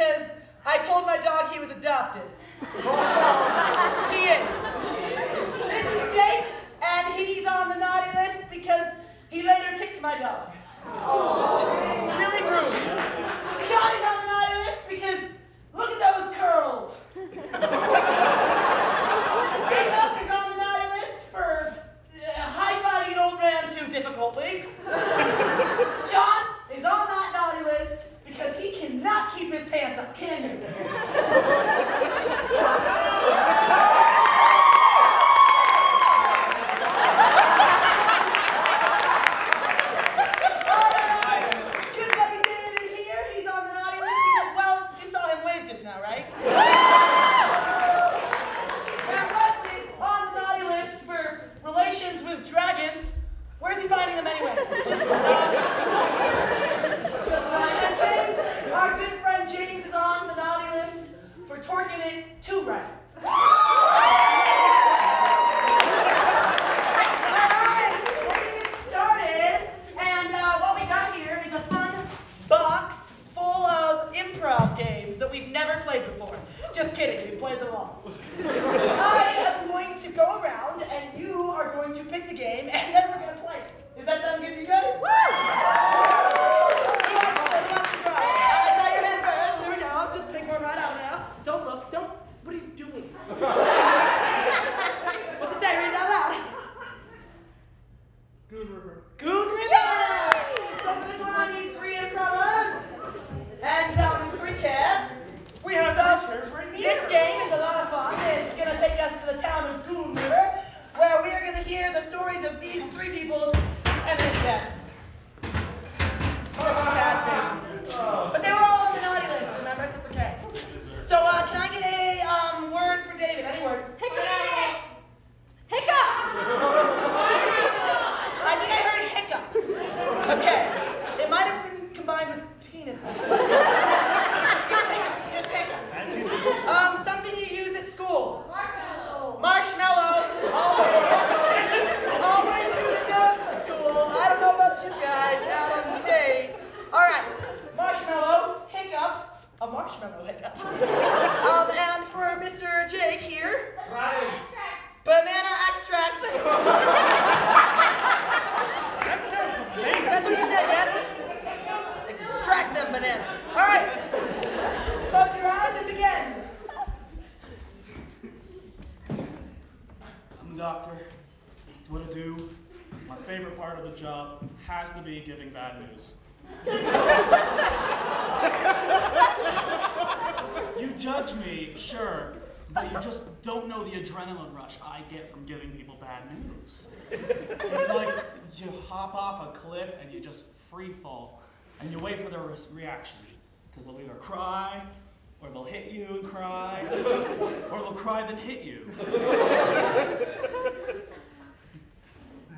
because I told my dog he was adopted. He is. This is Jake, and he's on the naughty list because he later kicked my dog. It's just really rude. Shawnie's on the naughty list because look at those curls. Jacob is on the naughty list for high-fiving an old man too difficultly. John is on that naughty list because he cannot keep his pants up, can you? Good buddy David here, he's on the naughty list because, well, you saw him wave just now, right? And Wesley on the naughty list for relations with dragons. Where's he finding them anyways? It's just not. And James, our good friend James is on the naughty list for twerking it too right. Alright, we're gonna get started. And what we got here is a fun box full of improv games that we've never played before. Just kidding, we've played them all. I am going to go around and you are going to pick the game and then we're going to play it. Does that sound good to you guys? Woo! Who wants to try? Tie your head first. Here we go. Just pick one right out now. Don't look. Don't. What are you doing? What's it say? Read it out loud. Goon River. Goon River! So for this one, I need 3 improvers and 3 chairs. We have 3 chairs right here. This game is a lot of fun. It's going to take us to the town of Goon River, where we are going to hear the stories of these 3 peoples and their deaths. Such a sad thing. But they were all on the naughty list, remember? So it's okay. So can I get a word for David? Any word? Hiccup! I think I heard hiccup. Okay. It might have been combined with penis. Just hiccup. Just hiccup. Something you use at school. Marshmallow. Always using those at school. I don't know about you guys out on the stage. All right. Marshmallow, hiccup. A marshmallow hiccup. And for Mr. Jake here. Right. Banana extract. That sounds amazing. That's what you said, yes? Extract them bananas. All right. Close your eyes and begin. I'm the doctor. It's what I do. My favorite part of the job has to be giving bad news. You judge me, sure, but you just don't know the adrenaline rush I get from giving people bad news. It's like you hop off a cliff and you just free fall, and you wait for their reaction, because they'll either cry, or they'll hit you and cry, or they'll cry then hit you.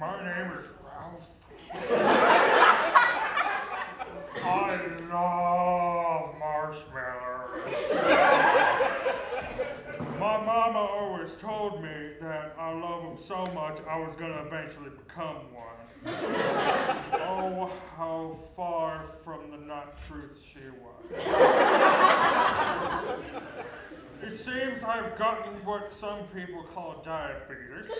My name is Ralph. I love marshmallows. My mama always told me that I love them so much I was going to eventually become one. Oh, how far from the not truth she was. It seems I've gotten what some people call diabetes.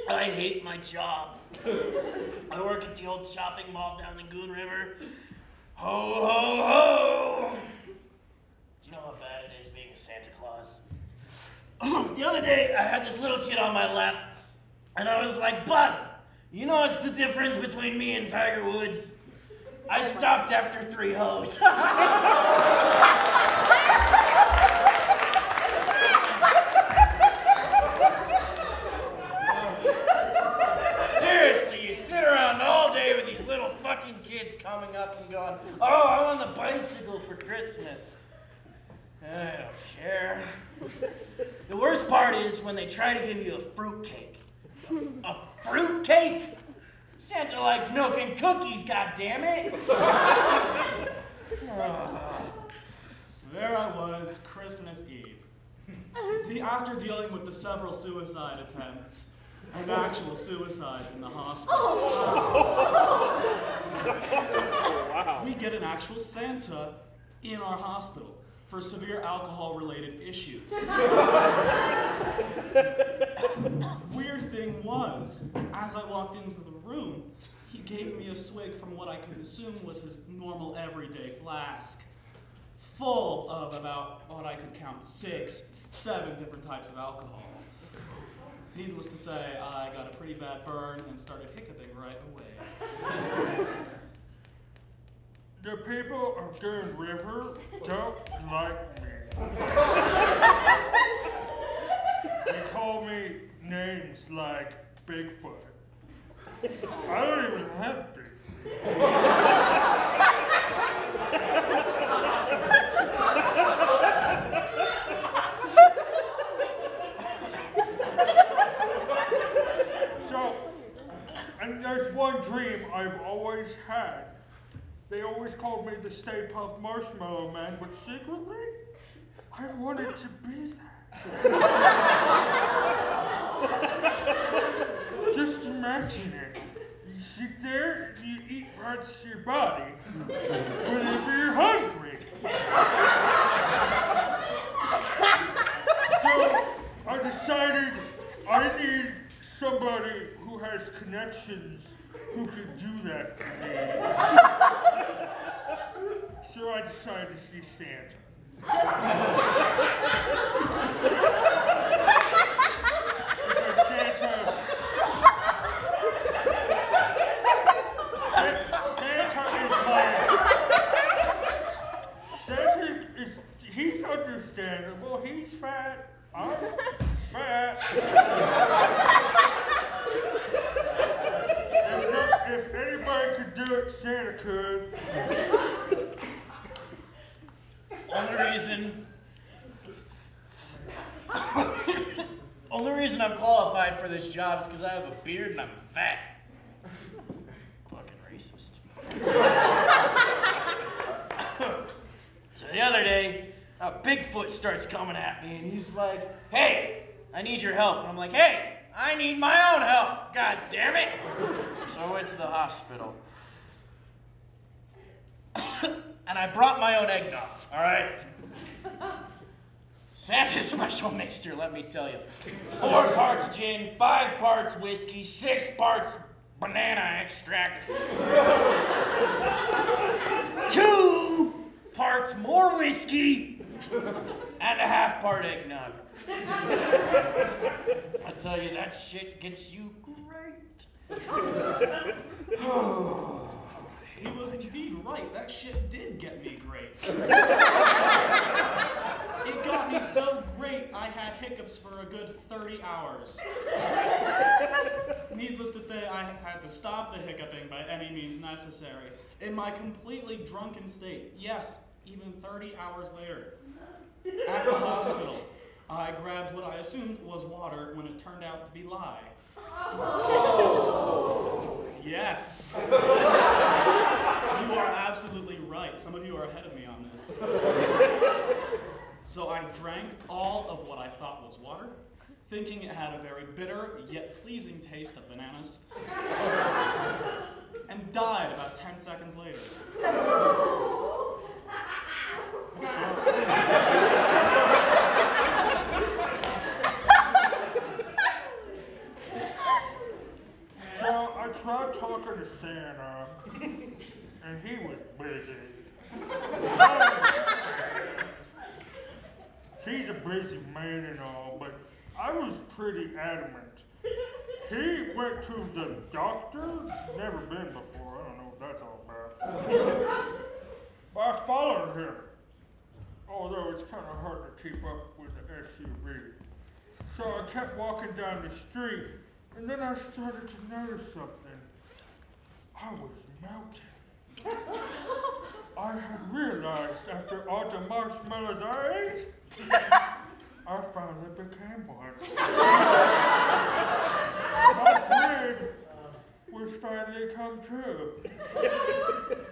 I hate my job. I work at the old shopping mall down in Goon River. Ho, ho, ho! Do you know how bad it is being a Santa Claus? The other day, I had this little kid on my lap, and I was like, bud, You know what's the difference between me and Tiger Woods? I stopped after 3 hoes. Seriously, you sit around all day with these little fucking kids coming up and going, oh, I want the bicycle for Christmas. I don't care. The worst part is when they try to give you a fruitcake. A fruitcake? Santa likes milk and cookies, goddammit! So there I was, Christmas Eve. After dealing with the several suicide attempts and actual suicides in the hospital, we get an actual Santa in our hospital for severe alcohol-related issues. Weird thing was, as I walked into the room, he gave me a swig from what I could assume was his normal everyday flask, full of about what I could count 6, 7 different types of alcohol. Needless to say, I got a pretty bad burn and started hiccuping right away. The people of the river don't like me. They call me names like Bigfoot. I don't even have Bigfoot. So, and there's one dream I've always had. They always called me the Stay Puft Marshmallow Man, but secretly, I wanted to be that. Just imagine it. You sit there and you eat parts of your body whenever you're hungry. So I decided I need somebody who has connections who could do that for me. So I decided to see Santa. Santa is, he's understandable. He's fat. I'm fat. If anybody could do it, Santa could. Only reason I'm qualified for this job is because I have a beard and I'm fat. Fucking racist. So the other day, Bigfoot starts coming at me and he's like, hey, I need your help. And I'm like, hey, I need my own help. God damn it. So I went to the hospital. And I brought my own eggnog, all right? Santa's special mixture, let me tell you. 4 parts gin, 5 parts whiskey, 6 parts banana extract, 2 parts more whiskey, and a half part eggnog. I tell you, that shit gets you great. He was indeed right. That shit did get me great. It got me so great, I had hiccups for a good 30 hours. Needless to say, I had to stop the hiccuping by any means necessary. In my completely drunken state, yes, even 30 hours later, at the hospital, I grabbed what I assumed was water when it turned out to be lye. Oh. Yes. You are absolutely right. Some of you are ahead of me on this. So I drank all of what I thought was water, thinking it had a very bitter yet pleasing taste of bananas, and died about 10 seconds later. So I tried talking to Santa, and he was busy. He's a busy man and all, but I was pretty adamant. He went to the doctor. Never been before. I don't know what that's all about. But I followed him. Although it's kind of hard to keep up with the SUV. So I kept walking down the street, and then I started to notice something. I was melting. I had realized after all the marshmallows I ate, I finally became one. My dream was finally come true.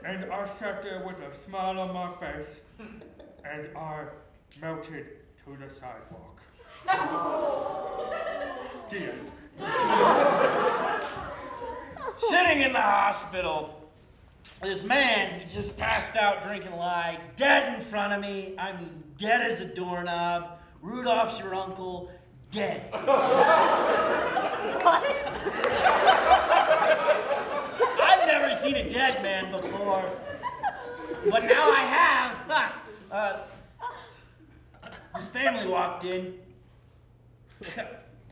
And I sat there with a smile on my face, and I melted to the sidewalk. The end. Sitting in the hospital, this man, he just passed out drinking lye, dead in front of me. I mean, dead as a doorknob. Rudolph's your uncle, dead. What? I've never seen a dead man before, but now I have. His family walked in.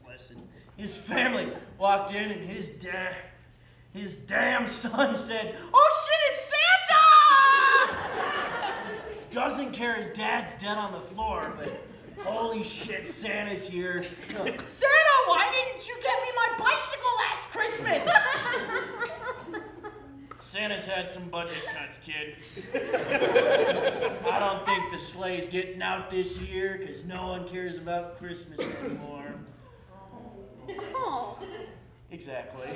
Bless him. His family walked in, and his damn son said, "Oh shit, it's Santa!" Doesn't care his dad's dead on the floor, but holy shit, Santa's here. Santa, why didn't you get me my bicycle last Christmas? Santa's had some budget cuts, kid. I don't think the sleigh's getting out this year because no one cares about Christmas anymore. Oh. Exactly.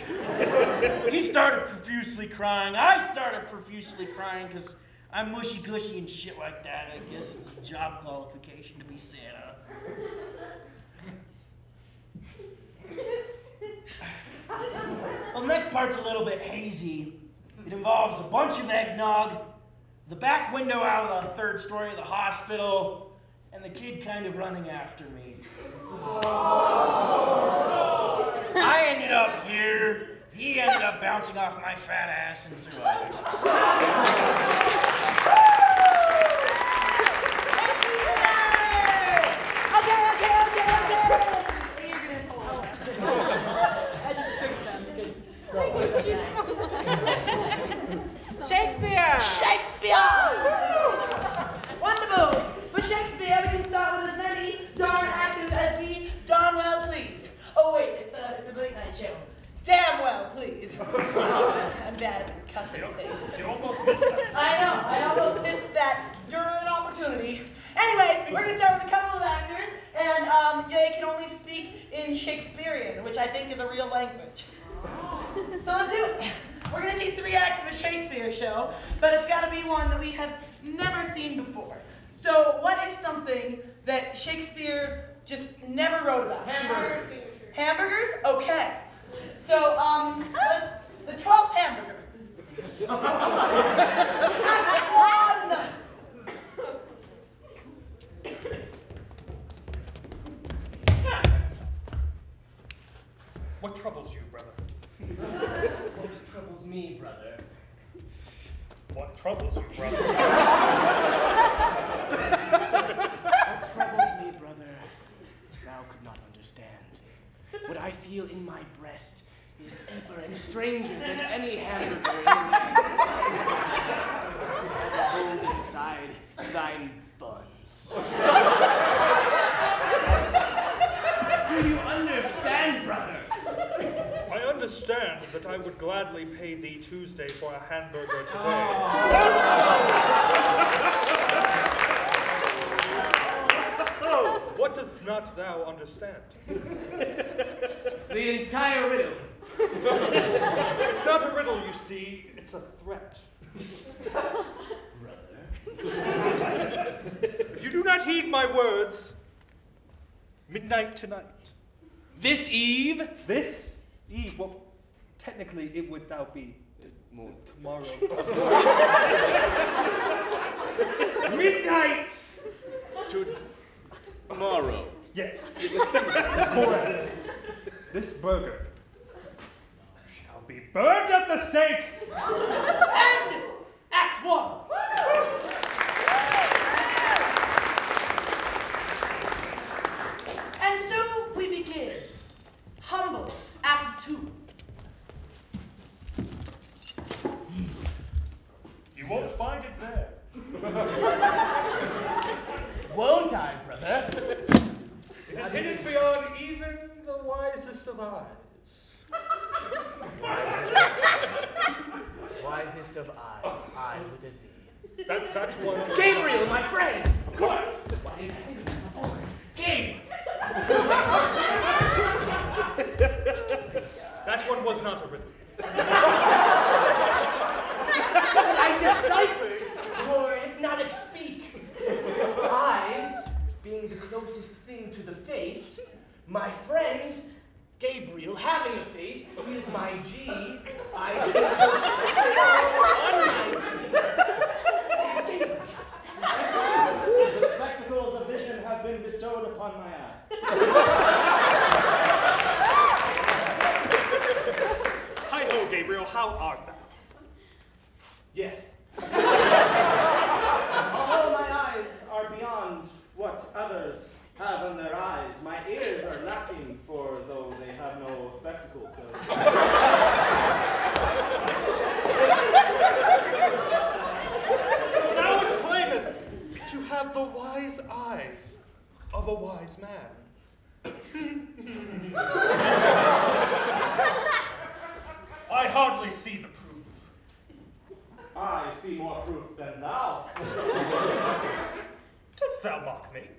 He started profusely crying. I started profusely crying because I'm mushy-gushy and shit like that. I guess it's a job qualification to be Santa. Well, the next part's a little bit hazy. It involves a bunch of eggnog, the back window out of the third story of the hospital, and the kid kind of running after me. I ended up here. He ended up bouncing off my fat ass and surviving. Okay. I just tricked them because. Shakespeare! Wonderful! For Shakespeare, we can start with as many darn actors as we darn well please. Oh wait, it's a late night show. Damn well, please. I'm bad at the cussing thing. You almost missed that. I know, I almost missed that darn opportunity. Anyways, we're gonna start with a couple of actors, and they can only speak in Shakespearean, which I think is a real language. So let's do it. We're gonna see 3 acts of a Shakespeare show, but it's gotta be one that we have never seen before. So what is something that Shakespeare just never wrote about? Hamburgers. Hamburgers? Okay. So, what's the 12th hamburger? That's one! What troubles you, brother? What troubles me, brother? What troubles you, brother? What troubles me, brother, thou could not understand. What I feel in my breast is deeper and stranger than any hamburger in the land. As it holds inside thine buns. Do you understand, brother? I understand that I would gladly pay thee Tuesday for a hamburger today. Oh, what does not thou understand? The entire riddle. It's not a riddle, you see, it's a threat. Brother. If you do not heed my words, midnight tonight. This eve? This eve, well, technically it would now be tomorrow. Midnight Tomorrow. Yes. Correct. This burger shall be burned at the stake. And Act 1. And so we begin. Humble, Act Won't I, brother? It is hidden beyond even the wisest of eyes. Wisest of eyes. Eyes with a Z. That's one. Gabriel, my friend! Of course! Gabe! That one was not a riddle. I deciphered your hypnotic speak. Eyes being the closest thing to the face, my friend Gabriel having a face, he is my G. Eyes being the closest thing on my G. Is Gabriel. The spectacles of vision have been bestowed upon my eyes. Hi-ho, Gabriel, how art thou? Yes. Although my eyes are beyond what others have on their eyes, my ears are lacking, for though they have no spectacles. Thou it claimeth to have the wise eyes of a wise man. I hardly see the proof. I see more proof than thou. Dost thou mock me?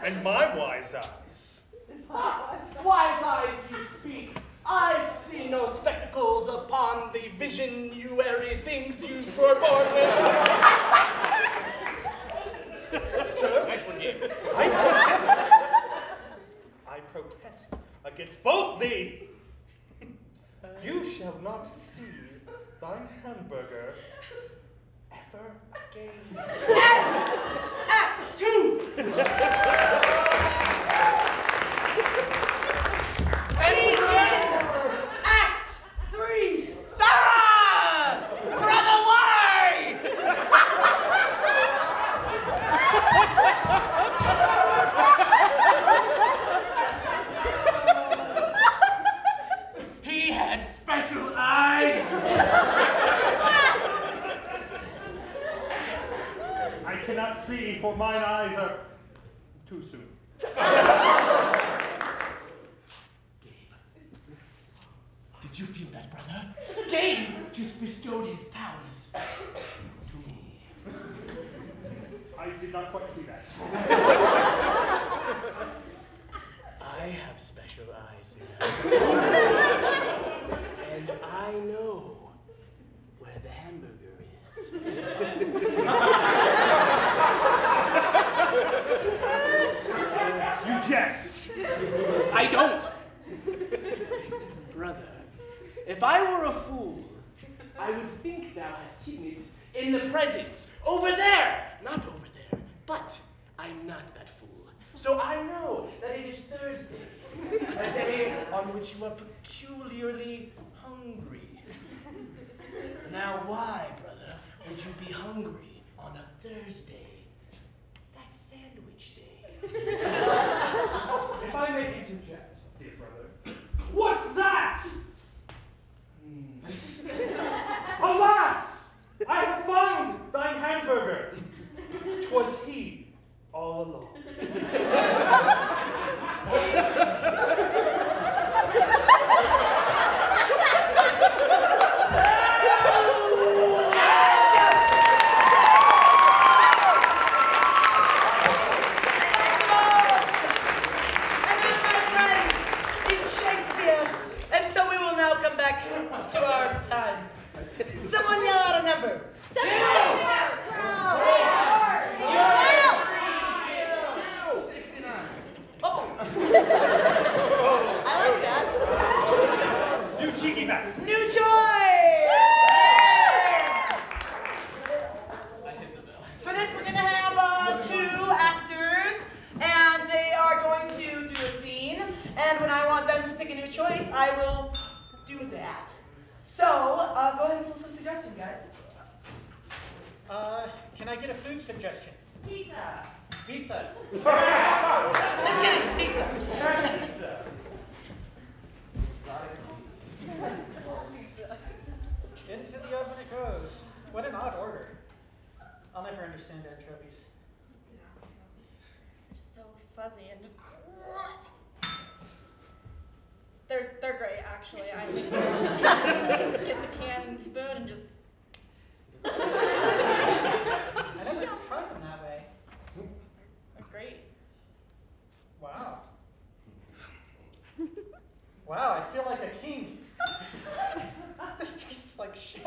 And my wise eyes? Wise eyes you speak. I see no spectacles upon the visionary things you were born with. Sir, Nice one, Gabe. I protest against both thee. You shall not see thine hamburger ever again. Act 2! Anything? Act 3! Ah! Brother, why? He had special eyes. I cannot see, for mine eyes are too soon. Did you feel that, brother? Gabe just bestowed his powers to me. I did not quite see that. I have special eyes now. And I know where the hamburger is. You jest. I don't. Brother, if I were a fool, I would think thou hast hidden it in the presence, over there, not over there. But I'm not that fool. So I know that it is Thursday, a day on which you are peculiarly hungry. Now why, brother, would you be hungry on a Thursday? That's sandwich day. If I may interject, dear brother. What's that? Alas! I have found thine hamburger. 'Twas he all along. To our times. Someone yell out a number. I like that. You cheeky bastard. New choice! For this, we're going to have 2 actors, and they are going to do a scene. And when I want them to pick a new choice, I will do that. So, go ahead and solicit a suggestion, guys. Can I get a food suggestion? Pizza. Pizza. Just kidding, pizza. Pizza. Into the oven it goes. What an odd order. I'll never understand. fuzzy and just. They're great, actually. I think just get the can and spoon and just. I never tried them that way. They're great. Wow. Wow, I feel like a king. This tastes like shit.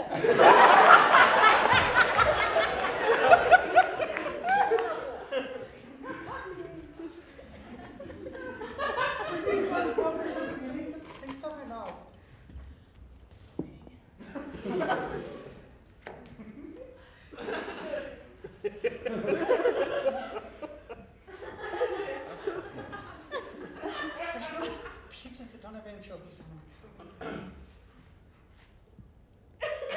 Things stuck in my mouth. There's no pizzas that don't have anchovies on them.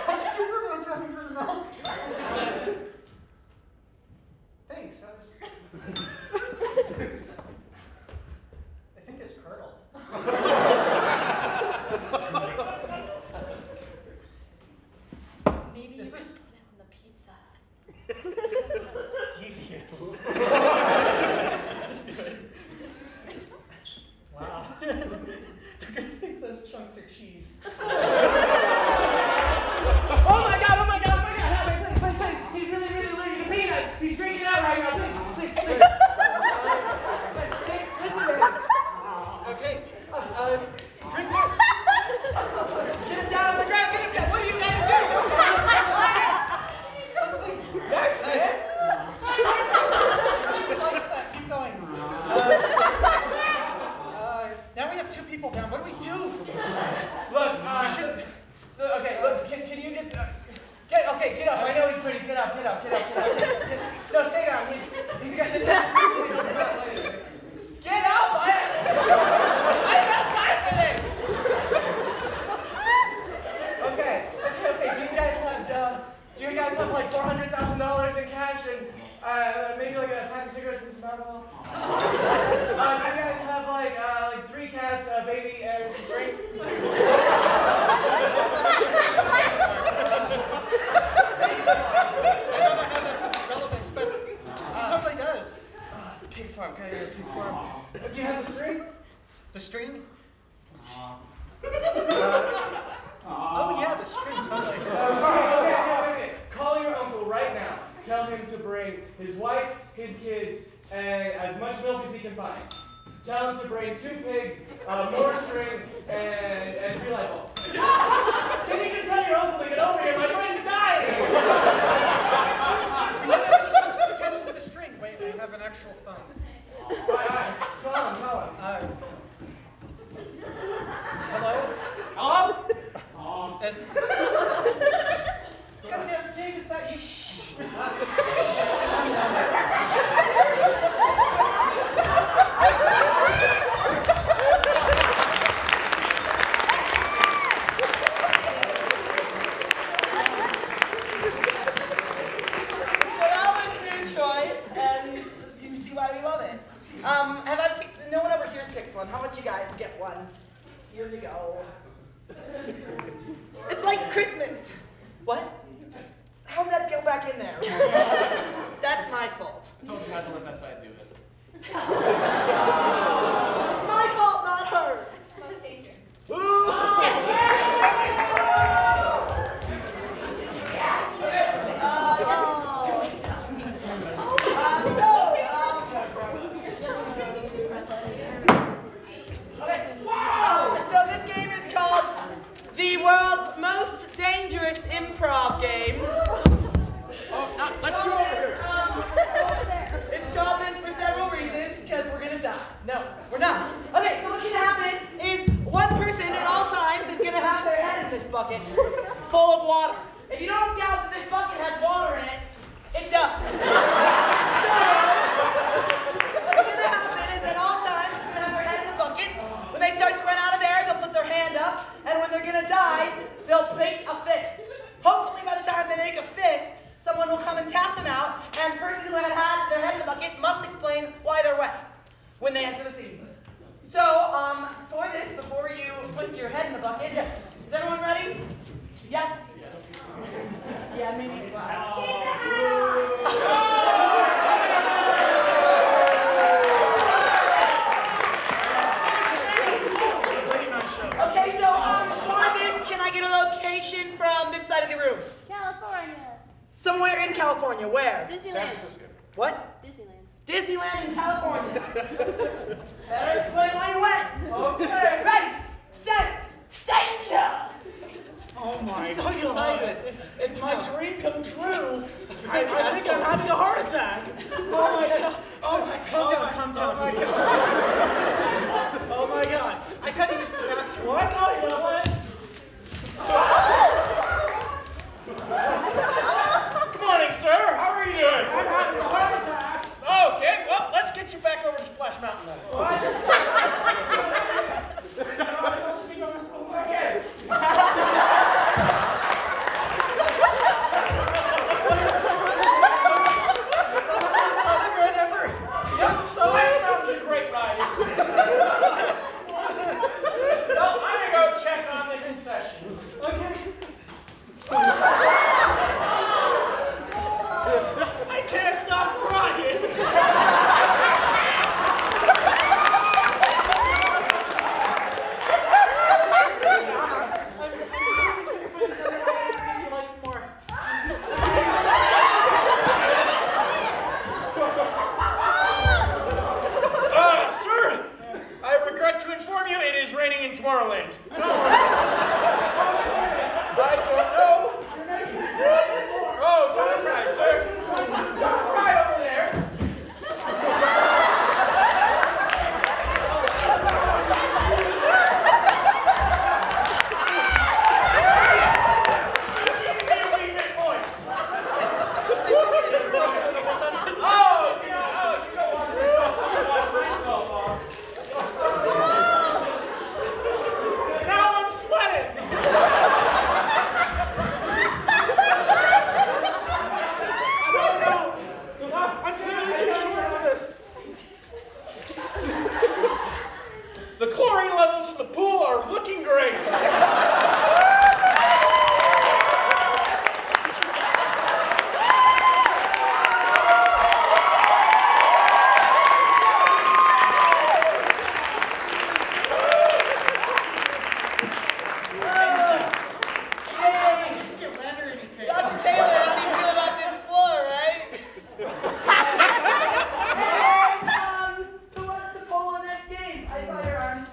God, did you put anchovies in the milk? Thanks, that was... I think it's curdled. Maybe Is you this- could put it on the pizza. Devious. Let's do it. Wow. They're gonna think those chunks are cheese. Oh my god, oh my god, oh my god. Hey, please. He's really allergic to peanuts. He's freaking out right now. Please. Listen to him. Okay. Drink this. Get him down on the ground. Get him down. What are you guys doing? Something. That's it. Likes that. Keep going. Now we have 2 people down. What do we do? Look, We should. okay, look, can you just, get up. I know he's pretty. Get up. No, stay down. He's got this. Get up! I don't have time for this. Okay. Do you guys have like $400,000 in cash and maybe like a pack of cigarettes and some alcohol? Do you guys have like 3 cats, a baby, and some string? I don't know how that's of relevance, but it totally does. Pig farm. Can I get a pig farm? Do you have the string? The string? Oh yeah, the string, totally. Okay. Call your uncle right now. Tell him to bring his wife, his kids, and as much milk as he can find. Tell him to bring 2 pigs, more string, and 3 light bulbs. Can you just tell your uncle to get over here? My friend's dying! We don't have any posts to attach to the string. Wait, I have an actual phone. Tell him. Hello? Hello? Is- Goddamn, Dave, is that you? So that was a new choice, and you see why we love it. Have I picked? No one over here's picked one. How about you guys get one? Here you go. It's like Christmas. What? How'd that go back in there? That's my fault. I told you not to let that side do it. It's my fault, not hers. Most dangerous. So this game is called the world's most dangerous improv game. Let's go over here. It's called this for several reasons, because we're gonna die. No, we're not. Okay, so what's gonna happen is one person at all times is gonna have their head in this bucket full of water. If you don't doubt that this bucket has water in it, it does. So, what's gonna happen is at all times they're gonna have their head in the bucket. When they start to run out of air, they'll put their hand up, and when they're gonna die, they'll make a fist. Hopefully by the time they make a fist, someone will come and tap them out, and the person who had their head in the bucket must explain why they're wet when they enter the scene. So, for this, before you put your head in the bucket, yes. Is everyone ready? Yeah? Yeah, maybe glasses. Keep the head up! location from this side of the room? California. Somewhere in California. Where? Disneyland. San Francisco. What? Disneyland. Disneyland in California. Better explain why you went. Okay. Ready, set, danger! Oh my I'm so God. excited. If my dream come true, I think I'm having a heart attack. Oh my God. Oh my God. Calm down. Oh my God. Oh my God. I gotta use the bathroom. What? Oh, you know what? Good morning, sir. How are you doing? I'm having a heart attack. Okay, well, let's get you back over to Splash Mountain then. What? Okay. Splash Mountain's a great ride. Well, I'm gonna go check on the concessions. Okay. I can't stop crying. Sir, I regret to inform you it is raining in Tomorrowland. I don't know. Oh, don't cry, sir. Don't cry over there. Now I'm sweating. I'm clearly too short for this. The chlorine levels in the pool are looking great. Dr. Taylor, how do you feel about this floor, right? Anyways, who wants to bowl the next game? I saw your arms.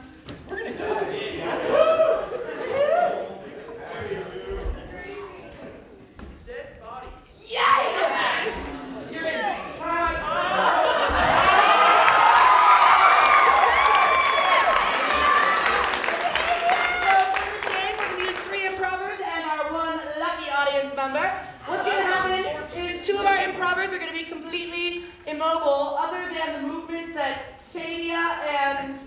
We're gonna die. Dead bodies. Yes! You're in. So for this game, we're going to use 3 improvers and our 1 lucky audience member. What's going to happen is 2 of our improvers are going to be completely immobile, other than the movements that Tavia and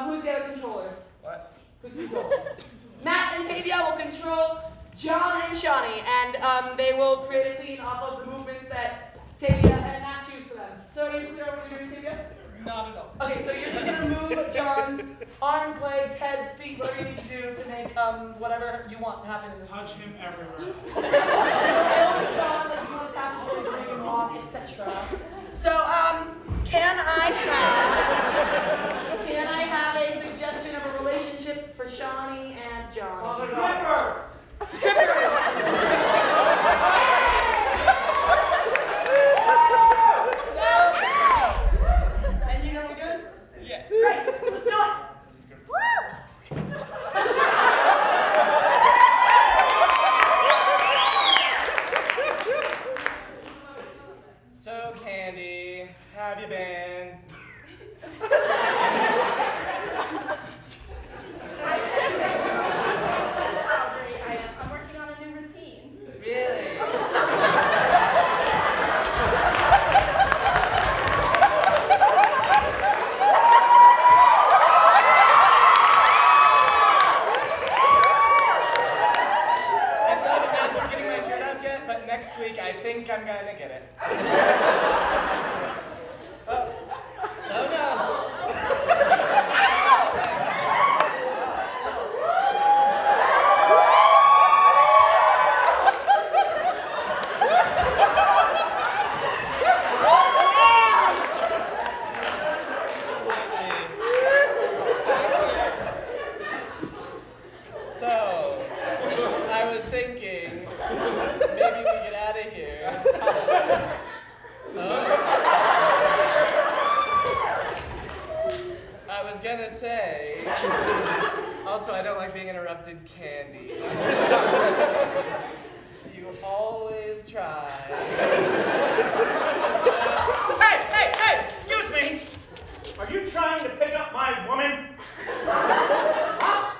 who's the other controller? What? Who's controller? Matt and Tavia will control John and Shawnie, and they will create a scene off of the movements that Tavia and Matt choose for them. So are you clear on what you're doing, Tavia? Not at all. Okay, so you're just gonna move John's arms, legs, head, feet, whatever you need to do to make whatever you want happen in this. Touch him everywhere. It'll respond, like you want to tap his toes, make him walk, etc. So, can I have a suggestion of a relationship for Shawnie and John? Stripper! And you know we're good? Yeah. Great, let's do it! So, Candy, have you been? I'm working on a new routine. Really? I still haven't mastered getting my shirt off yet, but next week I think I'm gonna get it. Oh no. So, thinking maybe we get out of here. I was gonna say, also I don't like being interrupted, Candy. You always try. Hey, excuse me. Are you trying to pick up my woman? Huh?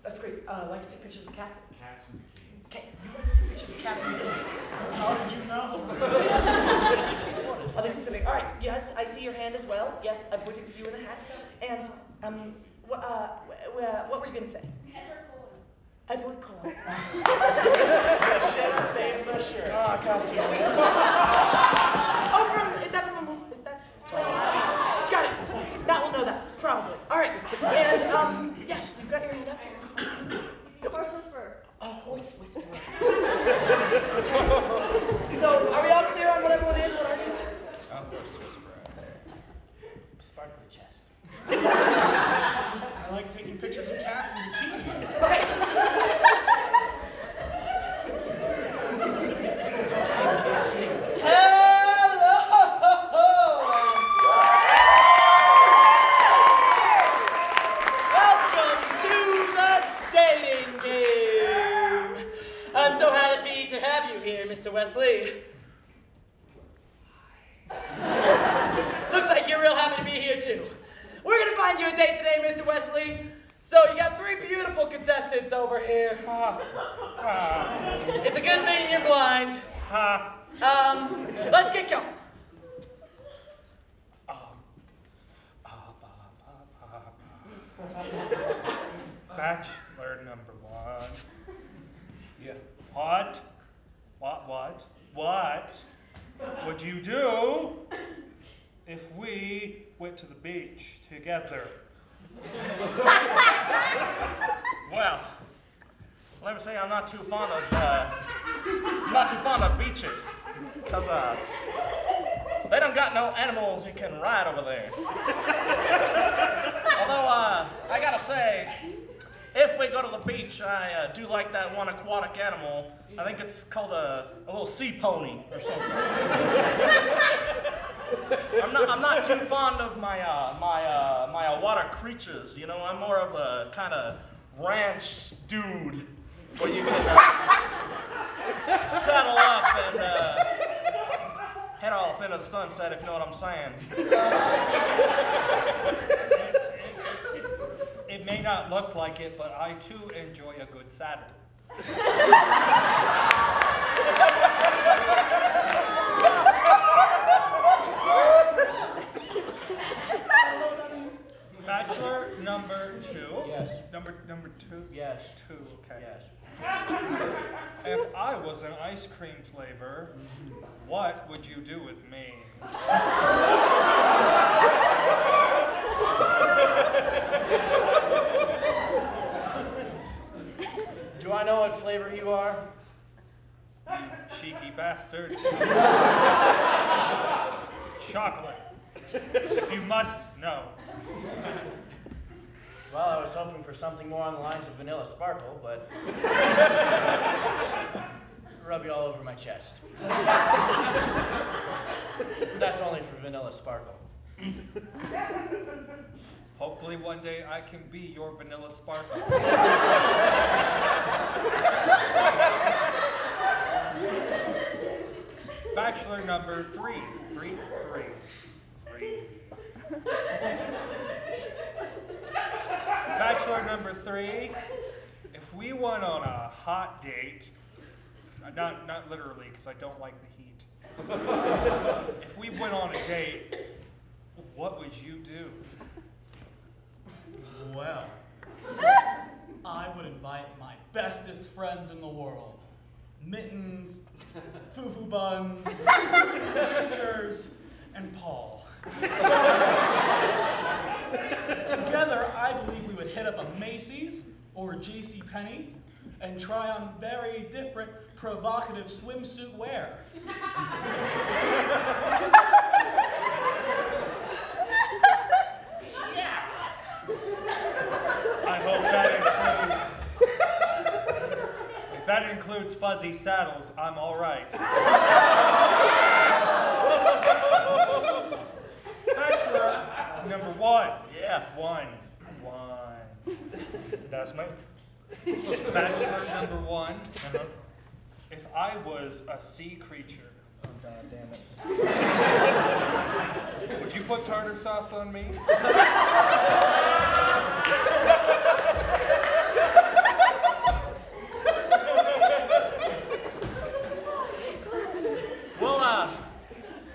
That's great. Like to take pictures of cats? Okay, you want to take pictures of cats in your face. How did you know? Are they specific? All right, yes, I see your hand as well. Yes, I'm pointing to you in the hat. And, what were you going to say? Edward Cullen. Shit, same for sure. Oh, God damn it. Oh, is that from a movie? Is that? Got it. Matt will know that, probably. All right, and, yes, you've got your hand up. Horse whisperer. A horse whisperer. So, are we all clear on what everyone is? What are you? A horse whisperer. Sparkly chest. I like taking pictures of cats in bikinis. Okay. Welcome to the dating game. I'm so happy to have you here, Mr. Wesley. Looks like you're real happy to be here too. We're gonna find you a date today, Mr. Wesley. So you got 3 beautiful contestants over here. It's a good thing you're blind. Let's get going. Bachelor number 1. Yeah. What would you do if we went to the beach together? Well, let me say I'm not too fond of beaches, cause they don't got no animals you can ride over there. Although I gotta say, if we go to the beach, I do like that one aquatic animal. I think it's called a little sea pony or something. I'm not too fond of my water creatures. You know, I'm more of a kind of ranch dude where you can settle up and head off into the sunset, if you know what I'm saying. It may not look like it, but I too enjoy a good saddle. Bachelor number 2. Yes. Number 2? Yes. 2, okay. Yes. If I was an ice cream flavor, what would you do with me? what flavor you are? You cheeky bastard. Chocolate. If you must know. Well, I was hoping for something more on the lines of vanilla sparkle, but rub you all over my chest. That's only for vanilla sparkle. Hopefully one day I can be your vanilla sparkle. Bachelor number 3. Bachelor number 3. If we went on a hot date, not literally, because I don't like the heat. If we went on a date, what would you do? Well, I would invite my bestest friends in the world. Mittens, Foo-Foo Buns, Whiskers, and Paul. Together, I believe we would hit up a Macy's or a JCPenney and try on very different provocative swimsuit wear. I hope that includes... If that includes fuzzy saddles, I'm all right. Bachelor number 1. Yeah. One. That's me. Bachelor number 1. If I was a sea creature, Oh, God damn it. would you put tartar sauce on me? Well,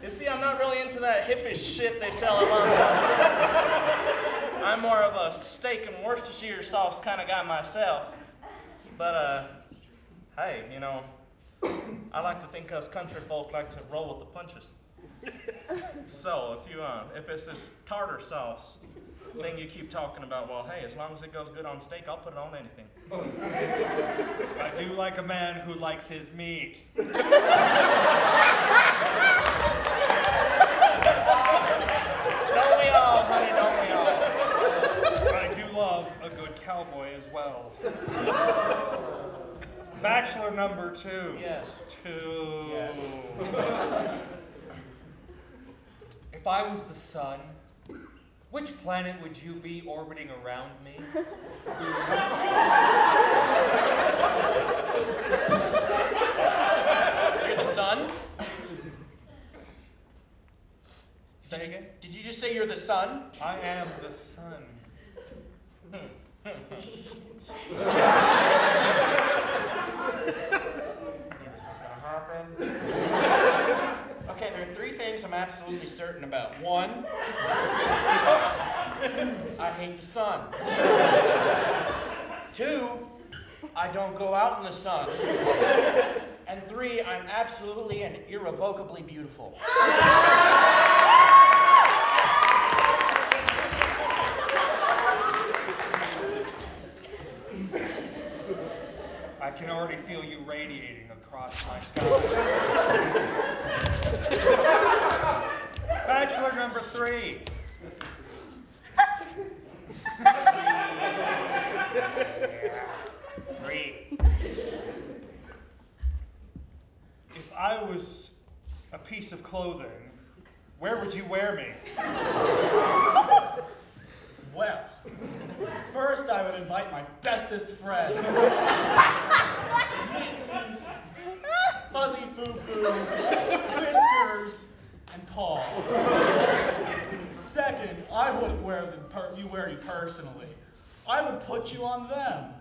you see, I'm not really into that hippish shit they sell at Long John Silver's. I'm more of a steak and Worcestershire sauce kind of guy myself. But, hey, you know, I like to think us country folk like to roll with the punches. So, if it's this tartar sauce thing you keep talking about, well, hey, as long as it goes good on steak, I'll put it on anything. I do like a man who likes his meat. Don't we all, honey, don't we all? I do love a good cowboy as well. Bachelor number 2. Yes. 2. Yes. If I was the sun, which planet would you be orbiting around me? You're the sun? Say again? Did you just say you're the sun? I am the sun. This is gonna happen. Okay, there are 3 things I'm absolutely certain about. 1, I hate the sun. 2, I don't go out in the sun. And 3, I'm absolutely and irrevocably beautiful. I can already feel you radiating across my sky. Bachelor number 3. 3. If I was a piece of clothing, where would you wear me? Well, first I would invite my bestest friends. Mittens, Fuzzy Foo-Foo, Whiskers, and Paul. Second, I wouldn't wear you personally. I would put you on them.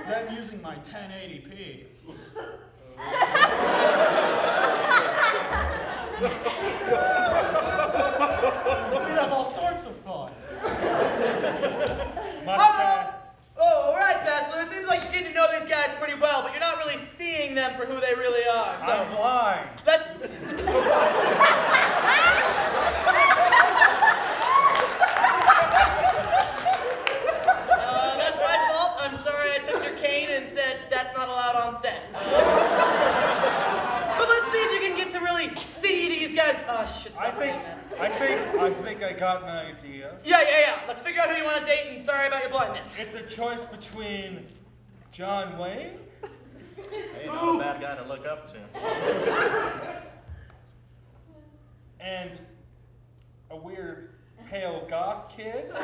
Then using my 1080p. We'd have all sorts of fun. All right, Bachelor. It seems like you're getting to know these guys pretty well, but you're not really seeing them for who they really are. So I'm blind. That's my fault. I'm sorry I took your cane and said that got an idea. Yeah. Let's figure out who you want to date, and sorry about your blindness. It's a choice between John Wayne. Ain't not a bad guy to look up to. And a weird, pale goth kid. If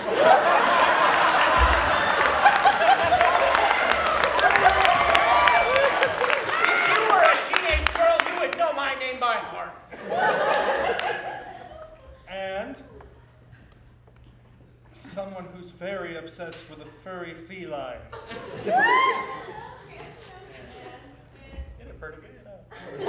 you were a teenage girl, you would know my name by heart. And someone who's very obsessed with the furry felines. Pretty good.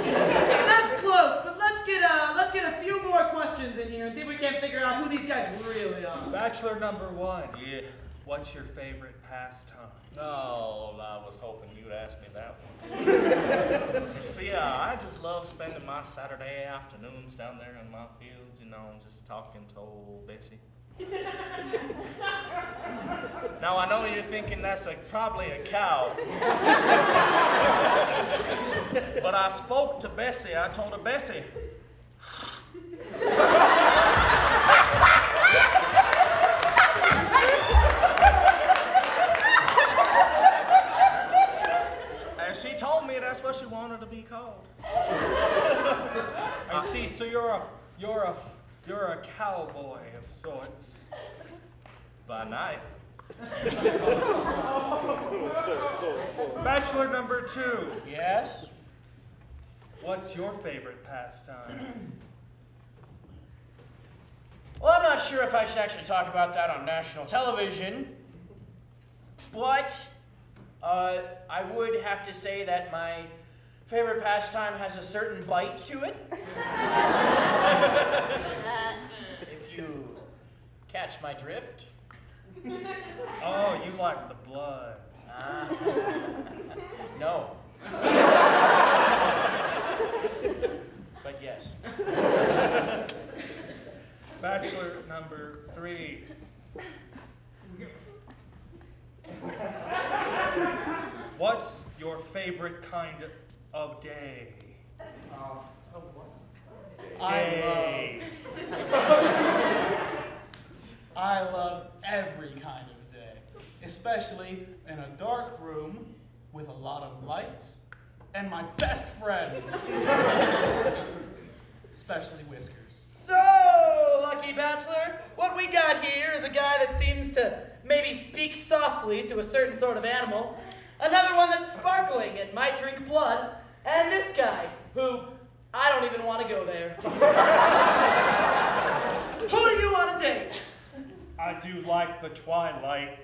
That's close, but let's get a few more questions in here and see if we can't figure out who these guys really are. Bachelor number 1. Yeah. What's your favorite pastime? Oh, I was hoping you'd ask me that one. You see, I just love spending my Saturday afternoons down there in my fields, you know, just talking to old Bessie. Now, I know you're thinking that's probably a cow. But I spoke to Bessie. I told her, Bessie. And she told me that's what she wanted to be called. I see, so you're a cowboy of sorts. By night. Bachelor number 2. Yes? What's your favorite pastime? Well, I'm not sure if I should actually talk about that on national television, but I would have to say that my favorite pastime has a certain bite to it. If you catch my drift. Oh, you like the blood. No. But yes. Bachelor number 3. What's your favorite kind of day? I love every kind of day, especially in a dark room with a lot of lights and my best friends, especially Whiskers. So, Lucky Bachelor, what we got here is a guy that seems to maybe speak softly to a certain sort of animal, another one that's sparkling and might drink blood, and this guy, who I don't even want to go there. Who do you want to date? I do like the twilight.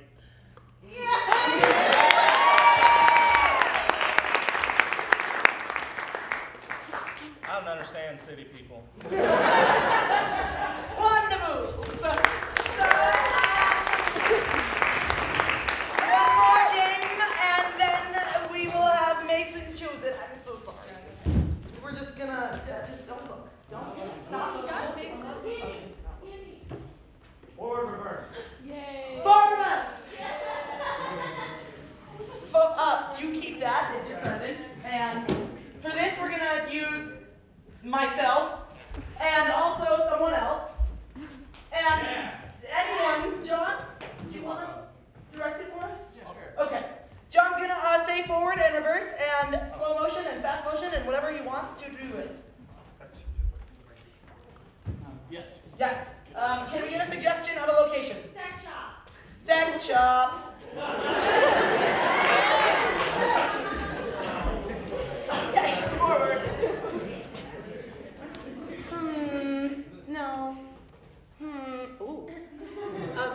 I don't understand city people. Wonderful! One more game, and then we will have Mason choose it. I'm so sorry. We're just gonna, just don't look. Don't stop. You got Mason. Forward reverse. Yay. Forward us! You keep that, it's your present. And for this, we're gonna use myself, and also someone else. And anyone, John, do you want to direct it for us? Yeah, sure. Okay. John's gonna say forward and reverse and slow motion and fast motion and whatever he wants to do it. Yes. Yes. Can we get a suggestion of a location? Sex shop. Sex shop. Okay, forward. No. Ooh.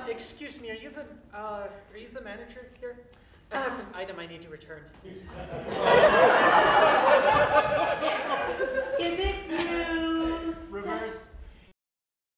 Excuse me, are you the manager here? I have an item I need to return.